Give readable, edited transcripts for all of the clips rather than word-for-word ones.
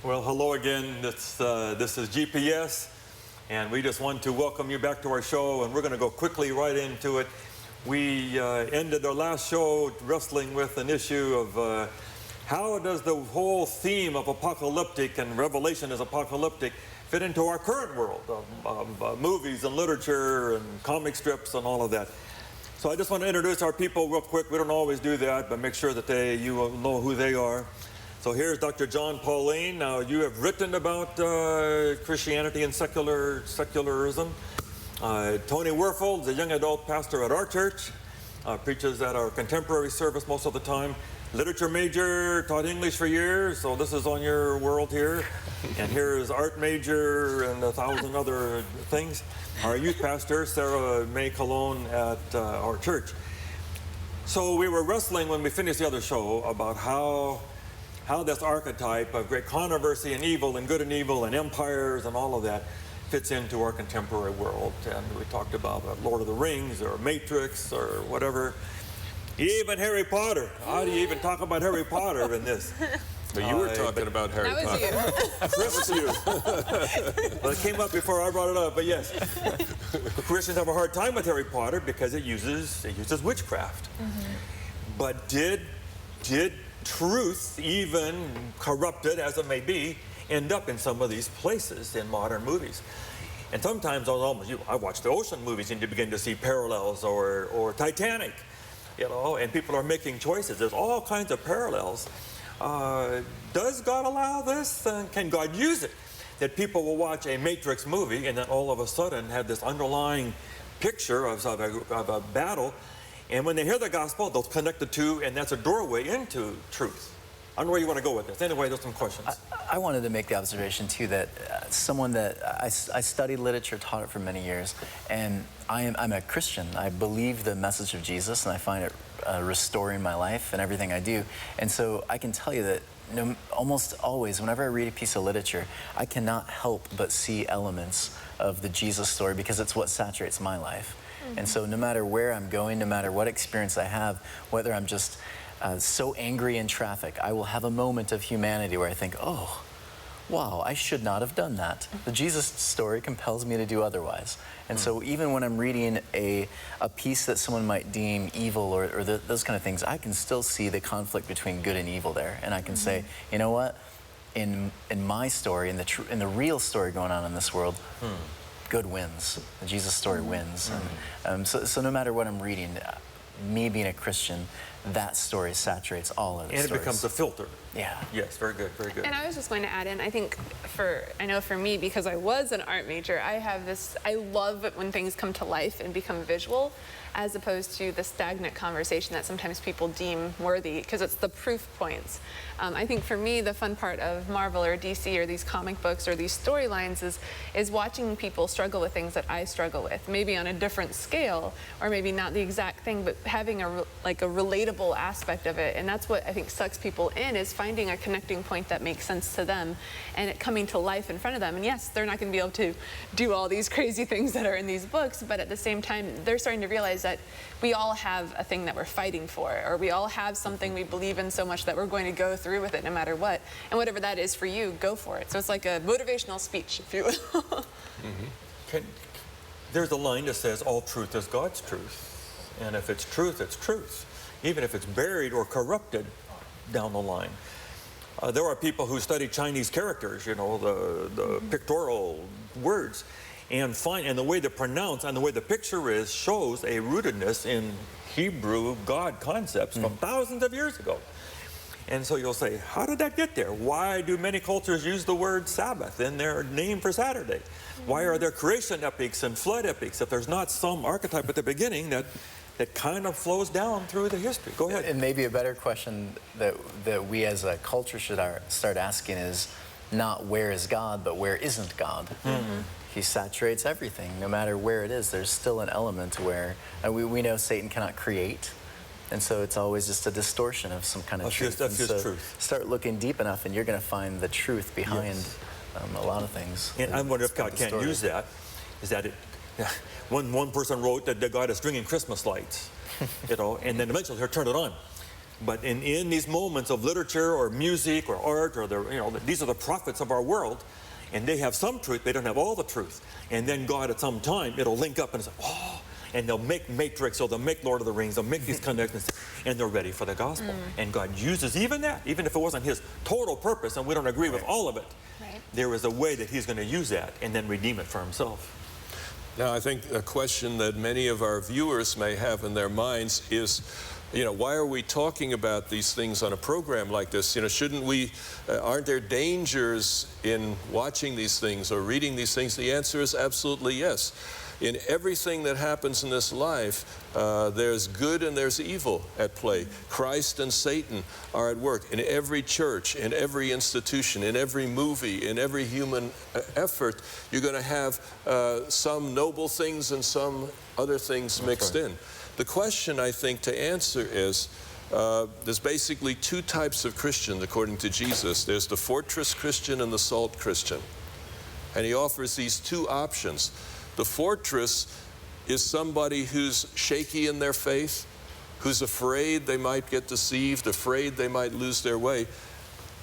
Well, hello again. This is GPS, and we just want to welcome you back to our show, and we're going to go quickly right into it. We ended our last show wrestling with an issue of how does the whole theme of apocalyptic and Revelation as apocalyptic fit into our current world of movies and literature and comic strips and all of that. So I just want to introduce our people real quick. We don't always do that, but make sure that you will know who they are. So here's Dr. John Pauline. Now, you have written about Christianity and secularism. Tony Werfel is a young adult pastor at our church, preaches at our contemporary service most of the time. Literature major, taught English for years, so this is on your world here. And here is art major and 1,000 other things. Our youth pastor, Sarah May Cologne, at our church. So we were wrestling when we finished the other show about how this archetype of great controversy and evil and good and evil and empires and all of that fits into our contemporary world. And we talked about Lord of the Rings or Matrix or whatever. Even Harry Potter. How do you even talk about Harry Potter in this? But you were talking about Harry Potter. That was you. Well, it came up before I brought it up, but yes. Christians have a hard time with Harry Potter because it uses witchcraft. Mm-hmm. But did truth, even corrupted as it may be, end up in some of these places in modern movies? And sometimes I watch the ocean movies and you begin to see parallels, or Titanic, and people are making choices. There's all kinds of parallels. Does God allow this? Can God use it? That people will watch a Matrix movie and then all of a sudden have this underlying picture of a battle. And when they hear the gospel, they'll connect the two, and that's a doorway into truth. I don't know where you want to go with this. Anyway, there's some questions. I wanted to make the observation, too, that someone that I studied literature, taught it for many years, and I'm a Christian. I believe the message of Jesus, and I find it restoring my life and everything I do. And so I can tell you that almost always, whenever I read a piece of literature, I cannot help but see elements of the Jesus story because it's what saturates my life. Mm-hmm. And so no matter where I'm going, no matter what experience I have, whether I'm just so angry in traffic, I will have a moment of humanity where I think, oh, wow, I should not have done that. The Jesus story compels me to do otherwise. And so even when I'm reading a piece that someone might deem evil or those kind of things, I can still see the conflict between good and evil there. And I can say, you know what? In my story, in the real story going on in this world, good wins. The Jesus story wins. And, so no matter what I'm reading, me being a Christian, that story saturates all of the stories. And it becomes a filter. Yeah. Yes, very good, very good. And I was just going to add in, I think I know for me, because I was an art major, I love it when things come to life and become visual, as opposed to the stagnant conversation that sometimes people deem worthy, because it's the proof points. I think for me, the fun part of Marvel or DC or these comic books or these storylines is watching people struggle with things that I struggle with, maybe on a different scale, or maybe not the exact thing, but having a relatable aspect of it. And that's what I think sucks people in, is finding a connecting point that makes sense to them and it coming to life in front of them. And yes, they're not going to be able to do all these crazy things that are in these books, but at the same time, they're starting to realize that we all have a thing that we're fighting for, or we all have something we believe in so much that we're going to go through with it no matter what. And whatever that is for you, go for it. So it's like a motivational speech, if you will. There's a line that says, all truth is God's truth. And if it's truth, it's truth. Even if it's buried or corrupted down the line. There are people who study Chinese characters, the pictorial words, and the way they're pronounced and the way the picture is shows a rootedness in Hebrew God concepts from thousands of years ago. And so you'll say, how did that get there? Why do many cultures use the word Sabbath in their name for Saturday? Why are there creation epics and flood epics if there's not some archetype at the beginning that kind of flows down through the history? Go ahead. And maybe a better question that we as a culture should start asking is not where is God, but where isn't God? He saturates everything. No matter where it is, there's still an element where we know Satan cannot create. And so it's always just a distortion of some kind of truth. That's just truth. Start looking deep enough and you're going to find the truth behind a lot of things. And I wonder if God can't use that. Is that it? One person wrote that God is stringing Christmas lights, and then eventually he'll turn it on. But in these moments of literature or music or art, or these are the prophets of our world, and they have some truth, they don't have all the truth. And then God at some time, it'll link up and say, oh, and they'll make Matrix, or they'll make Lord of the Rings, they'll make these connections, and they're ready for the gospel. And God uses even that, even if it wasn't his total purpose, and we don't agree with all of it, there is a way that he's going to use that and then redeem it for himself. Now, I think a question that many of our viewers may have in their minds is, why are we talking about these things on a program like this? Shouldn't we, aren't there dangers in watching these things or reading these things? The answer is absolutely yes. In everything that happens in this life, there's good and there's evil at play. Christ and Satan are at work in every church, in every institution, in every movie, in every human effort. You're going to have some noble things and some other things mixed in. The question, I think, to answer is, there's basically two types of Christian, according to Jesus. There's the fortress Christian and the salt Christian. And he offers these two options. The fortress is somebody who's shaky in their faith, who's afraid they might get deceived, afraid they might lose their way.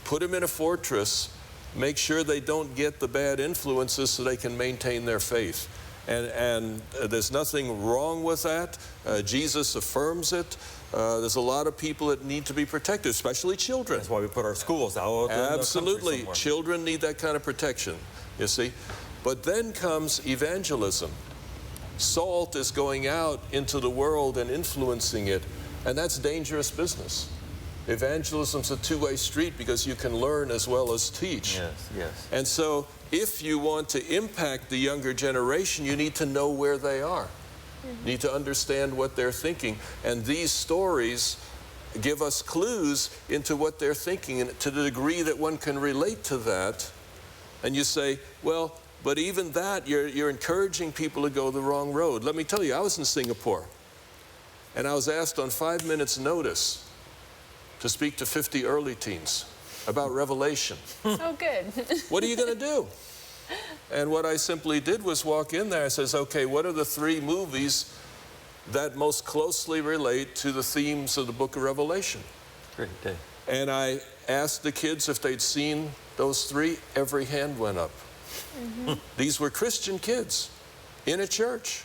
Put them in a fortress, make sure they don't get the bad influences so they can maintain their faith. And there's nothing wrong with that. Jesus affirms it. There's a lot of people that need to be protected, especially children. That's why we put our schools out. Absolutely. Children need that kind of protection, you see. But then comes evangelism. Salt is going out into the world and influencing it, and that's dangerous business. Evangelism's a two-way street because you can learn as well as teach. Yes, yes. And so if you want to impact the younger generation, you need to know where they are. You need to understand what they're thinking. And these stories give us clues into what they're thinking, and to the degree that one can relate to that. And you say, well, but even that, you're encouraging people to go the wrong road. Let me tell you, I was in Singapore, and I was asked on 5 minutes' notice to speak to 50 early teens about Revelation. Oh, good. What are you going to do? And what I simply did was walk in there. I says, okay, what are the 3 movies that most closely relate to the themes of the book of Revelation? Great day. And I asked the kids if they'd seen those 3. Every hand went up. These were Christian kids in a church.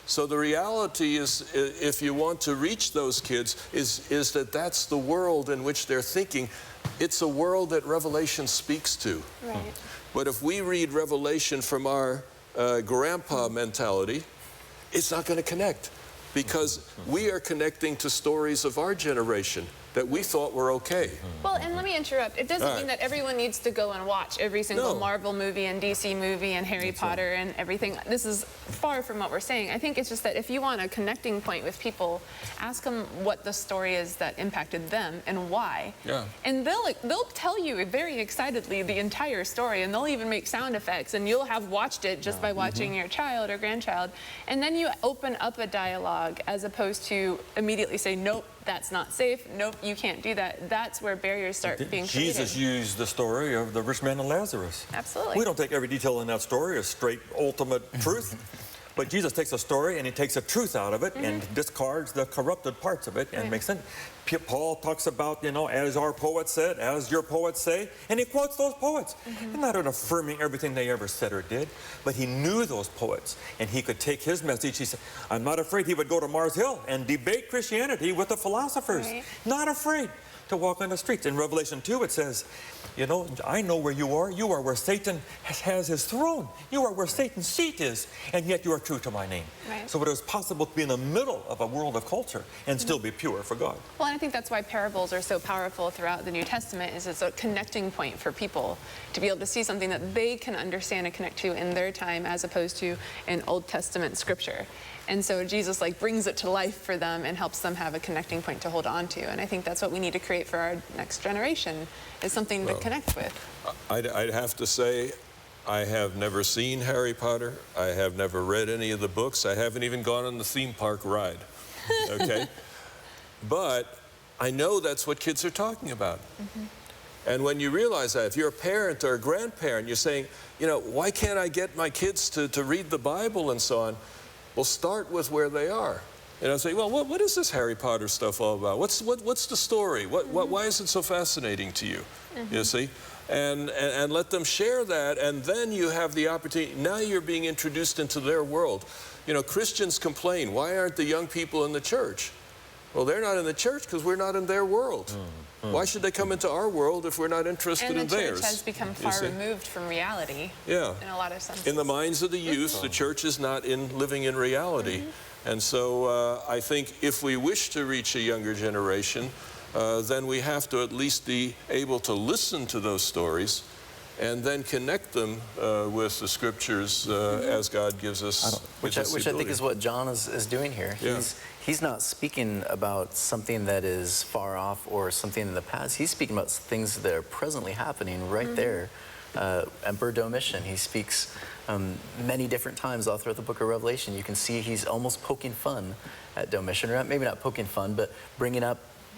So the reality is, if you want to reach those kids, is that that's the world in which they're thinking. It's a world that Revelation speaks to. Right. But if we read Revelation from our grandpa mentality, it's not going to connect, because we are connecting to stories of our generation that we thought were okay. Well, and let me interrupt. It doesn't mean that everyone needs to go and watch every single Marvel movie and DC movie and Harry Potter and everything. This is far from what we're saying. I think it's just that if you want a connecting point with people, ask them what the story is that impacted them and why. Yeah. And they'll tell you very excitedly the entire story, and they'll even make sound effects, and you'll have watched it just by watching your child or grandchild. And then you open up a dialogue as opposed to immediately say, nope, that's not safe. Nope, you can't do that. That's where barriers start being created. Jesus used the story of the rich man and Lazarus. Absolutely. We don't take every detail in that story as straight, ultimate truth. But Jesus takes a story and he takes the truth out of it and discards the corrupted parts of it and makes sense. Paul talks about, as our poets said, as your poets say, and he quotes those poets. He's not affirming everything they ever said or did, but he knew those poets, and he could take his message. He said, I'm not afraid. He would go to Mars Hill and debate Christianity with the philosophers. Right. Not afraid to walk on the streets. In Revelation 2, it says, I know where you are. You are where Satan has his throne. You are where Satan's seat is, and yet you are true to my name. Right. So it is possible to be in the middle of a world of culture and still be pure for God. Well, and I think that's why parables are so powerful throughout the New Testament, is it's a connecting point for people to be able to see something that they can understand and connect to in their time, as opposed to an Old Testament scripture. And so Jesus brings it to life for them and helps them have a connecting point to hold on to. And I think that's what we need to create for our next generation, is something to connect with. I'd have to say, I have never seen Harry Potter. I have never read any of the books. I haven't even gone on the theme park ride, okay? But I know that's what kids are talking about. And when you realize that, if you're a parent or a grandparent, you're saying, why can't I get my kids to read the Bible and so on? Well, start with where they are. And I say, well, what is this Harry Potter stuff all about? What's the story? Why is it so fascinating to you? You see? And let them share that, and then you have the opportunity. Now you're being introduced into their world. You know, Christians complain, why aren't the young people in the church? Well, they're not in the church because we're not in their world. Why should they come into our world if we're not interested in theirs? And the church has become far removed from reality. Yeah. In a lot of senses. In the minds of the youth, the church is not living in reality. And so I think if we wish to reach a younger generation, then we have to at least be able to listen to those stories and then connect them with the scriptures as God gives us. Which I think is what John is doing here. Yeah. He's not speaking about something that is far off or something in the past. He's speaking about things that are presently happening right there. Emperor Domitian, he speaks many different times all throughout the book of Revelation. You can see he's almost poking fun at Domitian, or maybe not poking fun, but bringing up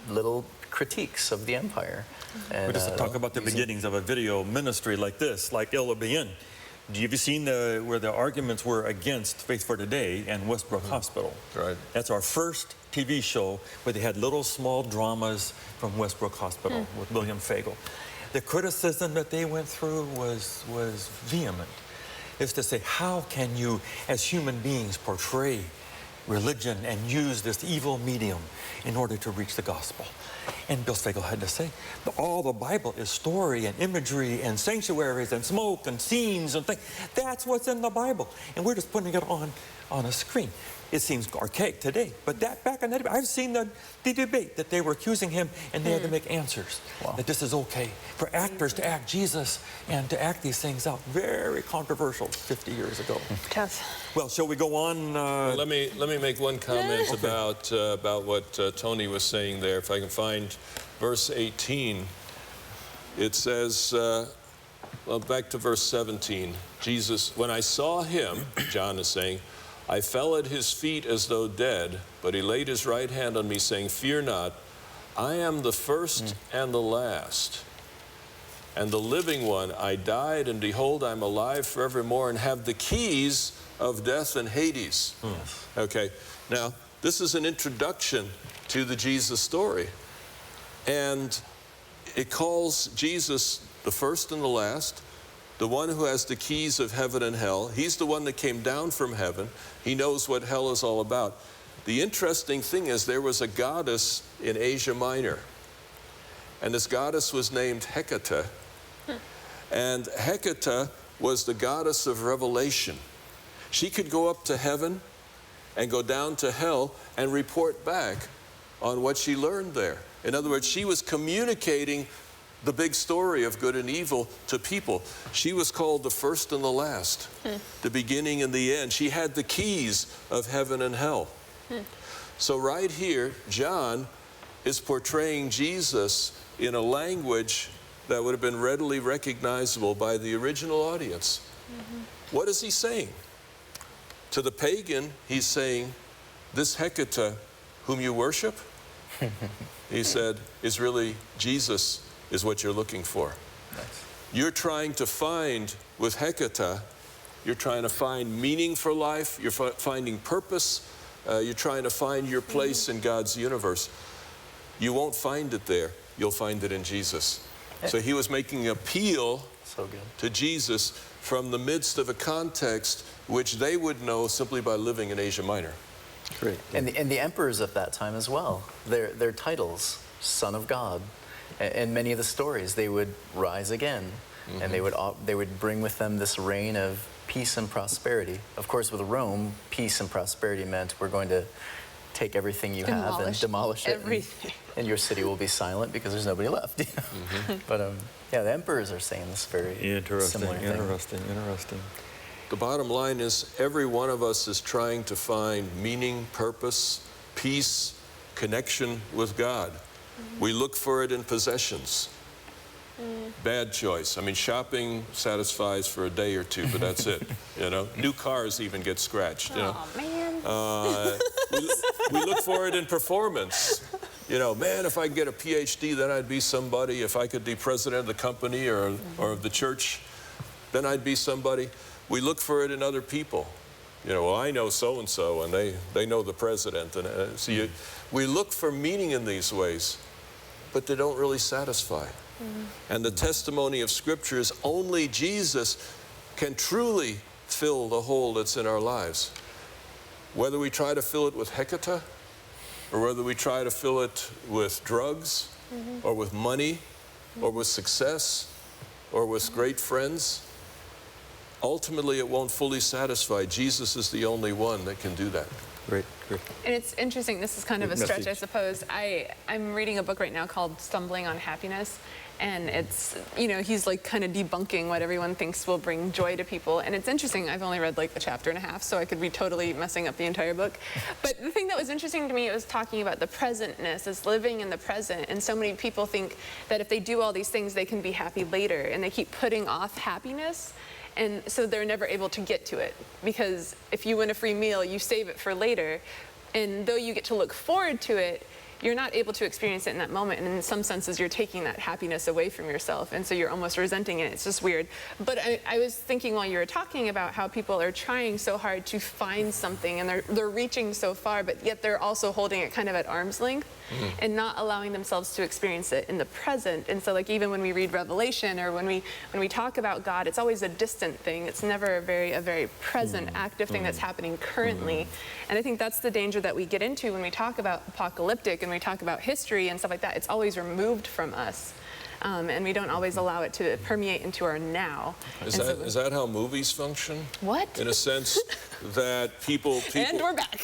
little critiques of the empire. And, We just talk about the beginnings of a video ministry like this, like LLBN. Have you seen where the arguments were against Faith for Today and Westbrook Hospital? Right. That's our first TV show where they had little small dramas from Westbrook Hospital with William Fagel. The criticism that they went through was vehement. It's to say, how can you, as human beings, portray religion and use this evil medium in order to reach the gospel? And Bill Fagel had to say, all the Bible is story and imagery and sanctuaries and smoke and scenes and things. That's what's in the Bible. And we're just putting it on a screen. It seems archaic today, but that back in that debate, I've seen the debate that they were accusing him, and they had to make answers. Wow. That this is okay for actors to act Jesus and to act these things out. Very controversial 50 years ago. Yes. Well, shall we go on? Let me make one comment about what Tony was saying there. If I can find verse 18, it says, well, back to verse 17. Jesus, when I saw him, John is saying, I fell at his feet as though dead, but he laid his right hand on me, saying, fear not, I am the first and the last, and the living one. I died, and behold, I'm alive forevermore, and have the keys of death and Hades. Okay, now, this is an introduction to the Jesus story, and it calls Jesus the first and the last, the one who has the keys of heaven and hell. He's the one that came down from heaven. He knows what hell is all about. The interesting thing is there was a goddess in Asia Minor, and this goddess was named Hecate. And Hecate was the goddess of revelation. She could go up to heaven and go down to hell and report back on what she learned there. In other words, she was communicating the big story of good and evil to people. She was called the first and the last, the beginning and the end. She had the keys of heaven and hell. So right here, John is portraying Jesus in a language that would have been readily recognizable by the original audience. What is he saying? To the pagan, he's saying, this Hecate, whom you worship, he said, is really Jesus is what you're looking for. Nice. You're trying to find, with Hecate, you're trying to find meaning for life, you're finding purpose, you're trying to find your place in God's universe. You won't find it there, you'll find it in Jesus. So he was making an appeal to Jesus from the midst of a context which they would know simply by living in Asia Minor. Great. And the emperors of that time as well, their titles, Son of God. And many of the stories, they would rise again, and they would bring with them this reign of peace and prosperity. Of course, with Rome, peace and prosperity meant we're going to take everything you have and demolish it. Everything. And your city will be silent because there's nobody left. But yeah, the emperors are saying this very similar thing. Interesting. The bottom line is every one of us is trying to find meaning, purpose, peace, connection with God. We look for it in possessions. Bad choice. I mean, shopping satisfies for a day or two, but that's it. You know, new cars even get scratched. You know, man. We look for it in performance. You know, man, if I could get a PhD, then I'd be somebody. If I could be president of the company or of the church, then I'd be somebody. We look for it in other people. You know, well, I know so-and-so, and they know the president. And we look for meaning in these ways, but they don't really satisfy. And the testimony of Scripture is only Jesus can truly fill the hole that's in our lives. Whether we try to fill it with Hecate, or whether we try to fill it with drugs, or with money, or with success, or with great friends, ultimately it won't fully satisfy. Jesus is the only one that can do that. Great, great. And it's interesting, this is kind of a stretch, I Message. suppose. I'm reading a book right now called Stumbling on Happiness. And it's, you know, he's like kind of debunking what everyone thinks will bring joy to people. And it's interesting, I've only read like a chapter and a half, so I could be totally messing up the entire book. But the thing that was interesting to me, it was talking about the presentness, is living in the present. And so many people think that if they do all these things, they can be happy later. And they keep putting off happiness. And so they're never able to get to it. Because if you win a free meal, you save it for later. And though you get to look forward to it, you're not able to experience it in that moment. And in some senses, you're taking that happiness away from yourself. And so you're almost resenting it. It's just weird. But I was thinking while you were talking about how people are trying so hard to find something and they're reaching so far, but yet they're also holding it kind of at arm's length and not allowing themselves to experience it in the present. And so like even when we read Revelation or when we talk about God, it's always a distant thing. It's never a very present active thing that's happening currently. And I think that's the danger that we get into when we talk about apocalyptic and we talk about history and stuff like that. It's always removed from us. And we don't always allow it to permeate into our now. Is that how movies function? What? In a sense that people And we're back.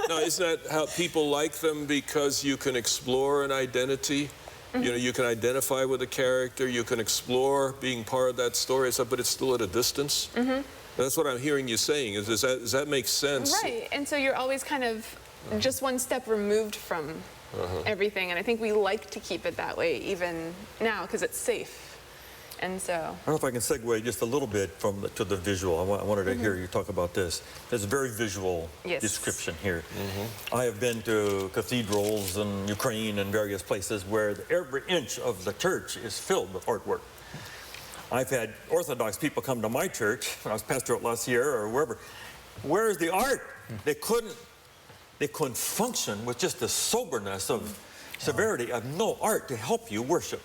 no, isn't that how people like them because you can explore an identity? You know, you can identify with a character, you can explore being part of that story, but it's still at a distance. That's what I'm hearing you saying. Does that make sense? Right, and so you're always kind of just one step removed from everything, and I think we like to keep it that way even now because it's safe. And so I don't know if I can segue just a little bit to the visual. I wanted to hear you talk about this. There's a very visual description here. I have been to cathedrals in Ukraine and various places where every inch of the church is filled with artwork. I've had Orthodox people come to my church when I was pastor at last year or wherever. Where's the art? They couldn't function with just the soberness of severity of no art to help you worship.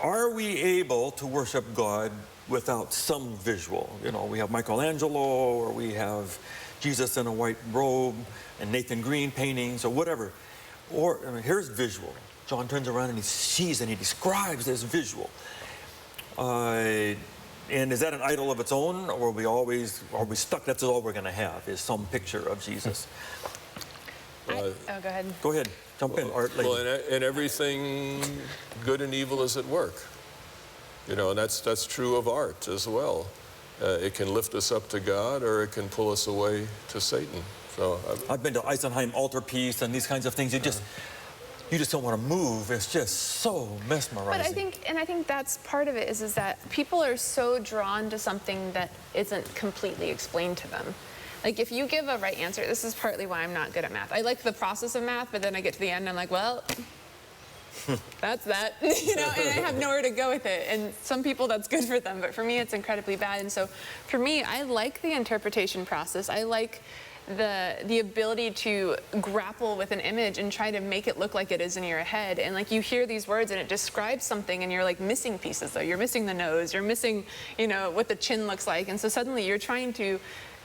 Are we able to worship God without some visual? You know, we have Michelangelo, or we have Jesus in a white robe, and Nathan Green paintings, or whatever. Or here's visual. John turns around and he sees and he describes this visual. And is that an idol of its own, or are we stuck? That's all we're going to have is some picture of Jesus. go ahead. Go ahead, jump in, Art lady. Well, and everything good and evil is at work. You know, and that's true of art as well. It can lift us up to God, or it can pull us away to Satan. So I've been to Eisenheim altarpiece and these kinds of things. You just don't want to move. It's just so mesmerizing. But I think that's part of it is that people are so drawn to something that isn't completely explained to them. Like if you give a right answer, this is partly why I'm not good at math. I like the process of math, but then I get to the end and I'm like, well, that's that, you know, and I have nowhere to go with it. And some people that's good for them, but for me it's incredibly bad. And so for me, I like the interpretation process. I like the ability to grapple with an image and try to make it look like it is in your head. And like you hear these words and it describes something and you're like missing pieces though. You're missing the nose, you're missing, you know, what the chin looks like. And so suddenly you're trying to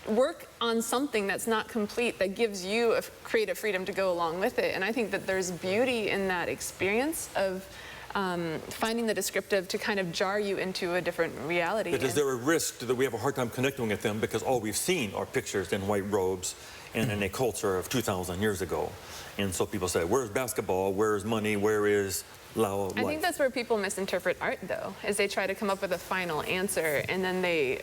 work on something that's not complete that gives you a creative freedom to go along with it. And I think that there's beauty in that experience of finding the descriptive to kind of jar you into a different reality. But is there a risk that we have a hard time connecting with them because all we've seen are pictures in white robes and in a culture of 2,000 years ago? And so people say, where's basketball? Where's money? Where is life? I think that's where people misinterpret art, though, is they try to come up with a final answer and then they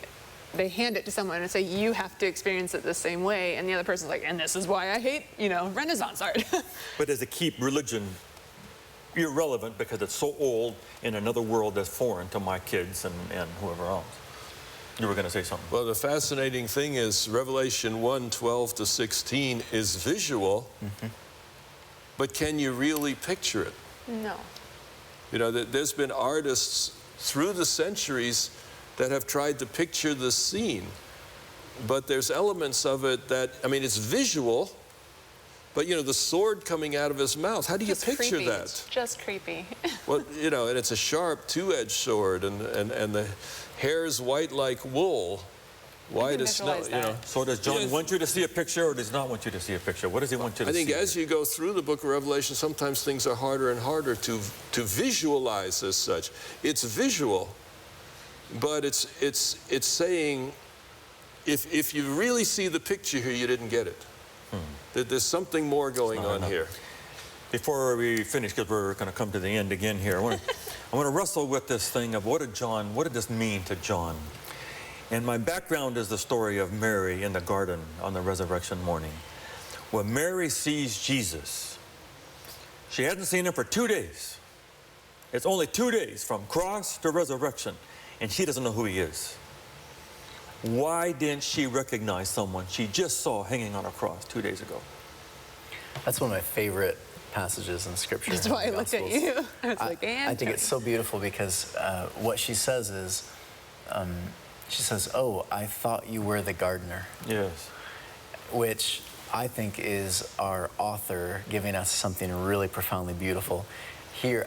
hand it to someone and say, you have to experience it the same way. And the other person's like, and this is why I hate, you know, Renaissance art. But does it keep religion irrelevant because it's so old in another world that's foreign to my kids and whoever else? You were going to say something. Well, the fascinating thing is Revelation 1:12-16 is visual, but can you really picture it? No. You know, there's been artists through the centuries that have tried to picture the scene, but there's elements of it that, I mean, it's visual, but you know, the sword coming out of his mouth, how do you Just picture creepy. that? It's just creepy. Well, you know, and it's a sharp two-edged sword, and the hair's white like wool. White as snow, visualize you know. that. So does John Yes. want you to see a picture, or does he not want you to see a picture? What does he want you to I see? think as you go through the book of Revelation, sometimes things are harder and harder to visualize as such. It's visual, but it's saying, if you really see the picture here, you didn't get it. That there's something more going on here. Before we finish, because we're going to come to the end again here, I want to wrestle with this thing of what did this mean to John? And my background is the story of Mary in the garden on the resurrection morning. When Mary sees Jesus, she hadn't seen him for 2 days. It's only 2 days from cross to resurrection, and she doesn't know who he is. Why didn't she recognize someone she just saw hanging on a cross 2 days ago? That's one of my favorite passages in Scripture. That's why I in the looked at Gospels. you. I was like, I think it's so beautiful because what she says is, she says, "Oh, I thought you were the gardener," Yes. which I think is our author giving us something really profoundly beautiful. Here,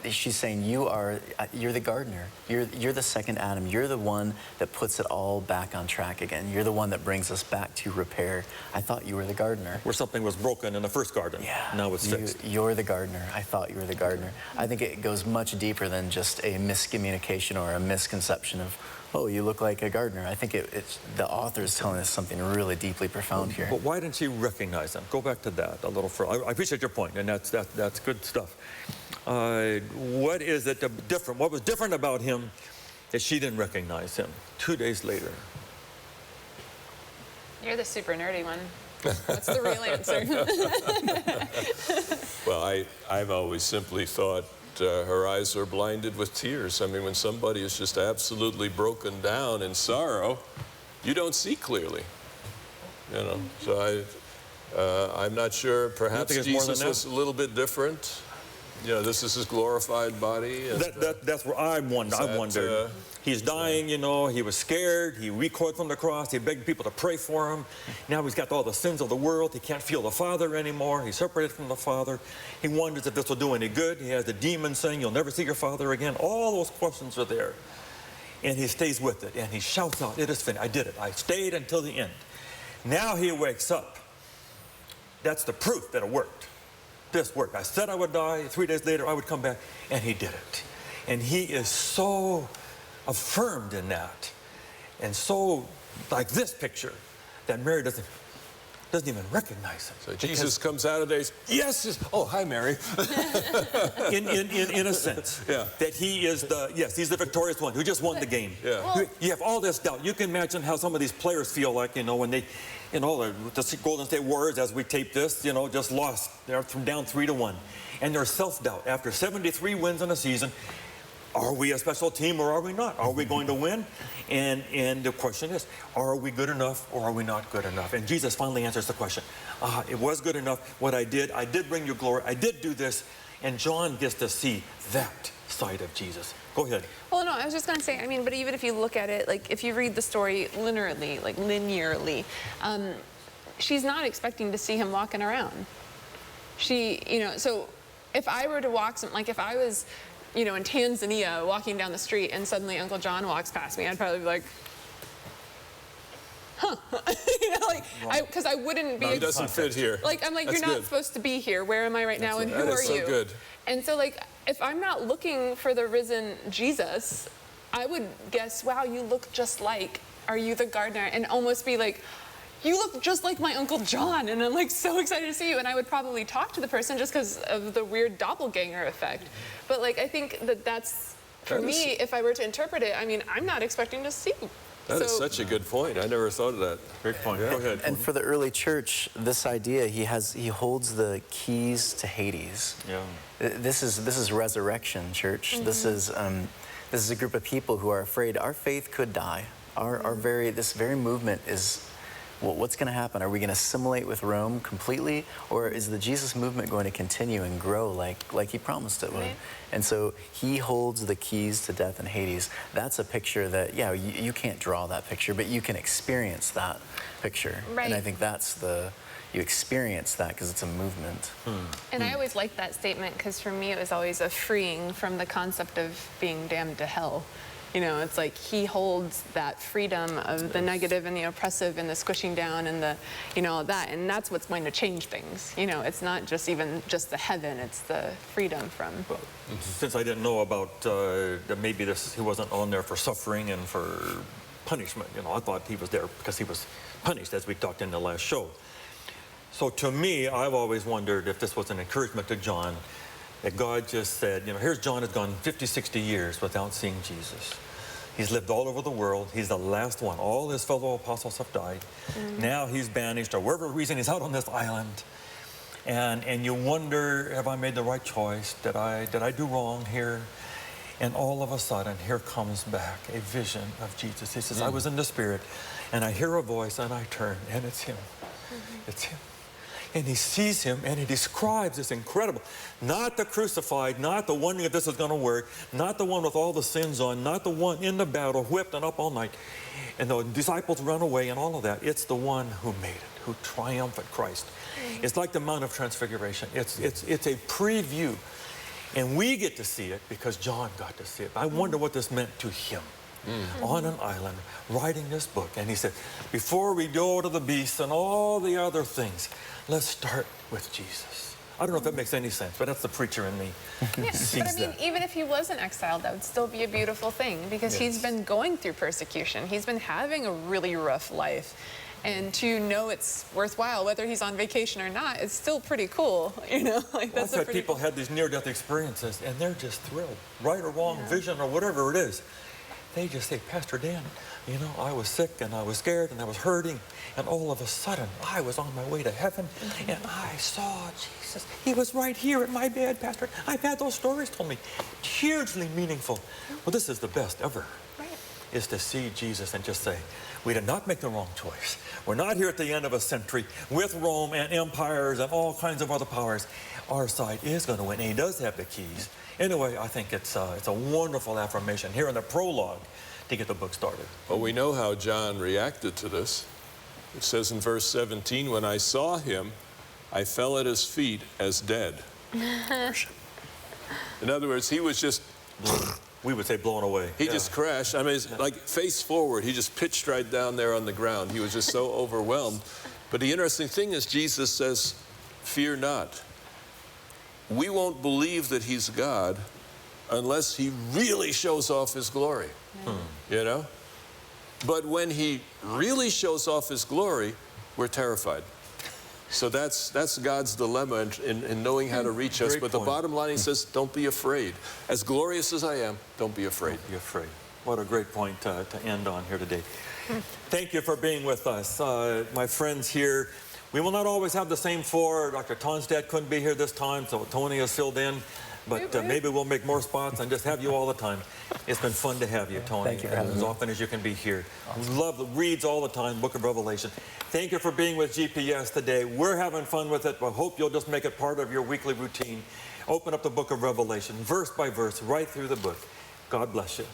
she's saying, you're the gardener. You're the second Adam. You're the one that puts it all back on track again. You're the one that brings us back to repair. I thought you were the gardener. Where something was broken in the first garden. Yeah. Now it's fixed. You're the gardener. I thought you were the gardener. I think it goes much deeper than just a miscommunication or a misconception of, oh, you look like a gardener. I think it's the author is telling us something really deeply profound here. But why didn't she recognize him? Go back to that a little further. I appreciate your point, and that's good stuff. What is it different? What was different about him that she didn't recognize him 2 days later? You're the super nerdy one. What's the real answer? Well, I've always simply thought her eyes are blinded with tears. I mean, when somebody is just absolutely broken down in sorrow, you don't see clearly. You know, so I'm not sure. Perhaps think it's more than Jesus that? was a little bit different. You know, this is his glorified body. And, That's where I wondered. He's dying, you know, he was scared, he recoiled from the cross, he begged people to pray for him. Now he's got all the sins of the world, he can't feel the Father anymore, he's separated from the Father. He wonders if this will do any good. He has the demon saying, you'll never see your Father again. All those questions are there. And he stays with it, and he shouts out, it is finished, I did it, I stayed until the end. Now he wakes up. That's the proof that it worked. This worked. I said I would die, 3 days later I would come back, and he did it. And he is so affirmed in that, and so like this picture, that Mary doesn't even recognize him. so Jesus comes out of there, yes, oh, hi, Mary. in a sense, Yeah. that he is he's the victorious one who just won the game. Yeah. You have all this doubt. You can imagine how some of these players feel like, you know, when they, you know, the Golden State Warriors, as we tape this, you know, just lost. They're down 3-1. And there's self-doubt. After 73 wins in a season, are we a special team or are we not? Are we going to win? And the question is, are we good enough or are we not good enough? And Jesus finally answers the question. It was good enough what I did did you glory. I did do this. And John gets to see that side of Jesus. Go ahead. Well, no, I was just going to say, I mean, but even if you look at it, like if you read the story linearly, she's not expecting to see him walking around. She, you know, so if I were to walk, if I was, you know, in Tanzania walking down the street and suddenly Uncle John walks past me, I'd probably be like, huh. You know, like, because I wouldn't be. He doesn't fit here. Like, I'm like, That's you're not good. supposed to be here. Where am I right now? And who That are is so you? good. And so, like, if I'm not looking for the risen Jesus, I would guess, wow, you look just like, are you the gardener? And almost be like, you look just like my Uncle John. And I'm like so excited to see you. And I would probably talk to the person just because of the weird doppelganger effect. But like, I think that's, for me, if I were to interpret it, I mean, I'm not expecting to see. That is such a good point. I never thought of that. Great point. Yeah. Go ahead. And for the early church, this idea, he holds the keys to Hades. Yeah. This is resurrection, church. Mm-hmm. This is a group of people who are afraid our faith could die. This very movement well, what's going to happen? Are we going to assimilate with Rome completely, or is the Jesus movement going to continue and grow like he promised it would? Right. And so he holds the keys to death and Hades. That's a picture that, yeah, you can't draw that picture, but you can experience that picture. Right. And I think that's you experience that because it's a movement. And I always liked that statement because for me it was always a freeing from the concept of being damned to hell. You know, it's like he holds that freedom of the negative and the oppressive and the squishing down and the, you know, that. And that's what's going to change things. You know, it's not just even just the heaven, it's the freedom from. Well, since I didn't know about that maybe he wasn't on there for suffering and for punishment, you know, I thought he was there because he was punished, as we talked in the last show. So to me, I've always wondered if this was an encouragement to John, that God just said, you know, here's John has gone 50, 60 years without seeing Jesus. He's lived all over the world. He's the last one. All his fellow apostles have died. Now he's banished, or whatever reason he's out on this island. And you wonder, have I made the right choice? Did I do wrong here? And all of a sudden, here comes back a vision of Jesus. He says, I was in the Spirit, and I hear a voice, and I turn, and it's him. It's him. And he sees him, and he describes this incredible, not the crucified, not the wondering if this is going to work, not the one with all the sins on, not the one in the battle, whipped and up all night, and the disciples run away and all of that. It's the one who made it, who triumphed at Christ. It's like the Mount of Transfiguration. It's a preview, and we get to see it because John got to see it. I wonder what this meant to him. On an island, writing this book. And he said, before we go to the beast and all the other things, let's start with Jesus. I don't know if that makes any sense, but that's the preacher in me. Yeah, but I mean, even if he wasn't exiled, that would still be a beautiful thing because he's been going through persecution. He's been having a really rough life. And to know it's worthwhile, whether he's on vacation or not, it's still pretty cool, you know? Like, that's I've had people had these near-death experiences, and they're just thrilled. Right or wrong, vision or whatever it is. They just say, Pastor Dan, you know, I was sick and I was scared and I was hurting, and all of a sudden I was on my way to heaven and I saw Jesus. He was right here at my bed, Pastor. I've had those stories told me. Hugely meaningful. Well, this is the best ever, is to see Jesus and just say, we did not make the wrong choice. We're not here at the end of a century with Rome and empires and all kinds of other powers. Our side is going to win, and he does have the keys. Anyway, I think it's a wonderful affirmation here in the prologue to get the book started. Well, we know how John reacted to this. It says in verse 17, when I saw him, I fell at his feet as dead. In other words, he was just... We would say blown away. He just crashed. I mean, it's like face forward. He just pitched right down there on the ground. He was just so overwhelmed. But the interesting thing is Jesus says, fear not. We won't believe that he's God unless he really shows off his glory, you know? But when he really shows off his glory, we're terrified. So that's God's dilemma in knowing how to reach us. Great but point. The bottom line, he says, don't be afraid. As glorious as I am, don't be afraid. Don't be afraid. What a great point to end on here today. Thank you for being with us. My friends here, we will not always have the same four. Dr. Tonstad couldn't be here this time, so Tony has filled in. But maybe we'll make more spots and just have you all the time. It's been fun to have you, Tony. Thank you for having as me. often as you can be here. Love, reads all the time, Book of Revelation. Thank you for being with GPS today. We're having fun with it, but hope you'll just make it part of your weekly routine. Open up the Book of Revelation, verse by verse, right through the book. God bless you.